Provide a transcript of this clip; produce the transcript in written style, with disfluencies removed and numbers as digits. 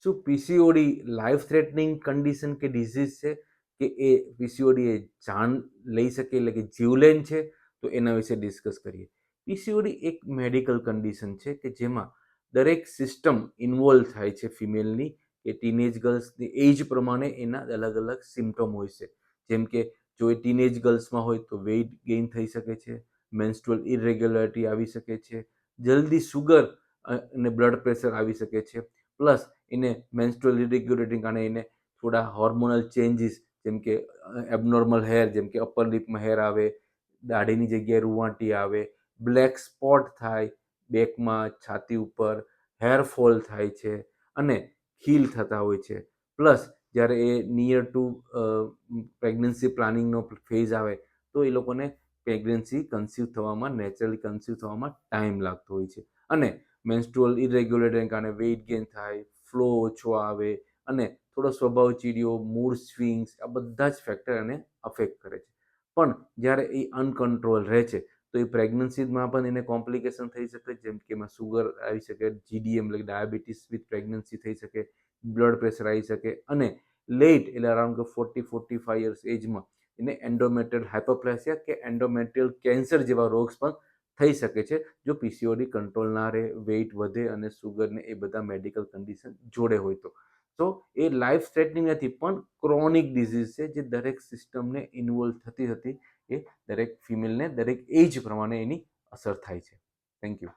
શું PCOD life threatening condition કે disease છે કે એ પીસીઓડી એ જાન લઈ શકે એટલે કે જીવલેણ છે? તો એના વિશે ડિસ્કસ કરીએ. પીસીઓડી એક મેડિકલ કન્ડિશન છે કે જેમાં દરેક સિસ્ટમ ઇન્વોલ્વ થાય છે ફિમેલની કે ટીનેજ ગર્લ્સની એજ પ્રમાણે એના અલગ અલગ સિમ્ટમ હોય છે. જેમ કે જો એ ટીનેજ ગર્લ્સમાં હોય તો વેઇટ ગેઇન થઈ શકે છે, મેન્સ્ટ્રુઅલ ઇરેગ્યુલારિટી આવી શકે છે, જલ્દી સુગર અને બ્લડ પ્રેશર આવી શકે છે, પ્લસ એને મેન્સ્ટ્રુઅલ ઇરેગ્યુલેટિંગ કારણે એને થોડા હોર્મોનલ ચેન્જીસ જેમ કે એબનોર્મલ હેર, જેમ કે અપર લિપમાં હેર આવે, દાઢીની જગ્યાએ રૂંવાટી આવે, બ્લેક સ્પોટ થાય બેકમાં, છાતી ઉપર, હેરફોલ થાય છે અને ખીલ થતા હોય છે. પ્લસ જ્યારે એ નિયર ટુ પ્રેગ્નન્સી પ્લાનિંગનો ફેઝ આવે તો એ લોકોને પ્રેગ્નન્સી કન્સીવ થવામાં, નેચરલી કન્સીવ થવામાં ટાઈમ લાગતો હોય છે. અને મેન્સ્ટ્રુઅલ ઇરેગ્યુલેટરને કારણે વેઇટ ગેઇન થાય, ફ્લો ઓછો આવે અને થોડો સ્વભાવ ચીડિયો, મૂડ સ્વિંગ્સ, આ બધા જ ફેક્ટર એને અફેક્ટ કરે છે. પણ જ્યારે એ અનકન્ટ્રોલ રહે છે તો એ પ્રેગ્નન્સીમાં પણ એને કોમ્પ્લિકેશન થઈ શકે, જેમ કે એમાં સુગર આવી શકે, જીડીએમ એટલે ડાયાબિટીસ વિથ પ્રેગ્નન્સી થઈ શકે, બ્લડ પ્રેશર આવી શકે અને લેટ એટલે અરાઉન્ડ 40-45 યર્સ એજમાં એને એન્ડોમેટ્રિયલ હાઇપોપ્લેસિયા કે એન્ડોમેટ્રિયલ કેન્સર જેવા રોગ્સ પણ થઈ શકે છે જો પીસીઓડી કંટ્રોલ ના રહે, વેઇટ વધે અને સુગરને એ બધા મેડિકલ કન્ડિશન જોડે હોય તો. તો એ લાઈફ થ્રેટનિંગ નથી પણ ક્રોનિક ડિઝીઝ છે જે દરેક સિસ્ટમને ઇન્વોલ્વ થતી હતી એ દરેક ફિમેલને દરેક એજ પ્રમાણે એની અસર થાય છે. Thank you.